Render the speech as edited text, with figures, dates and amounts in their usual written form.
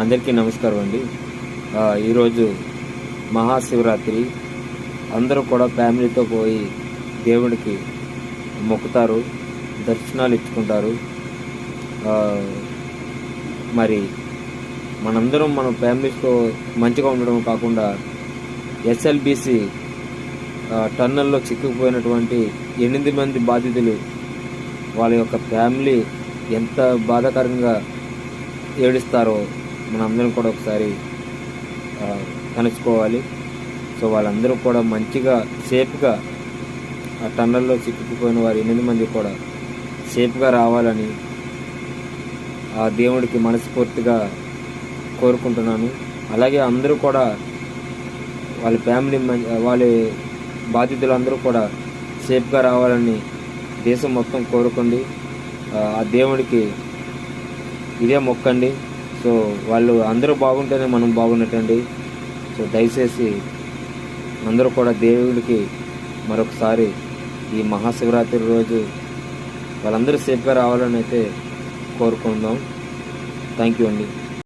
అందరికీ నమస్కారం అండి. ఈరోజు మహాశివరాత్రి. అందరూ కూడా ఫ్యామిలీతో పోయి దేవుడికి మొక్కుతారు, దర్శనాలు ఇచ్చుకుంటారు. మరి మనందరం మన ఫ్యామిలీస్తో మంచిగా ఉండడం కాకుండా ఎస్ఎల్బిసి టన్నల్లో చిక్కుకుపోయినటువంటి 8 మంది బాధితులు, వాళ్ళ యొక్క ఫ్యామిలీ ఎంత బాధాకరంగా ఏడుస్తారో మనందరం కూడా ఒకసారి కలుసుకోవాలి. సో వాళ్ళందరూ కూడా మంచిగా సేఫ్గా ఆ టన్నల్లో చిక్కుకుపోయిన వారు 8 మంది కూడా సేఫ్గా రావాలని ఆ దేవుడికి మనస్ఫూర్తిగా కోరుకుంటున్నాను. అలాగే అందరూ కూడా వాళ్ళ ఫ్యామిలీ వాళ్ళ బాధితులందరూ కూడా సేఫ్గా రావాలని దేశం మొత్తం కోరుకోండి. ఆ దేవుడికి ఇదే మొక్కండి. సో వాళ్ళు అందరూ బాగుంటేనే మనం బాగున్నట్టండి. సో దయచేసి అందరూ కూడా దేవుడికి మరొకసారి ఈ మహాశివరాత్రి రోజు వాళ్ళందరూ సేఫ్గా రావాలని అయితే కోరుకుందాం. థ్యాంక్ యూ అండి.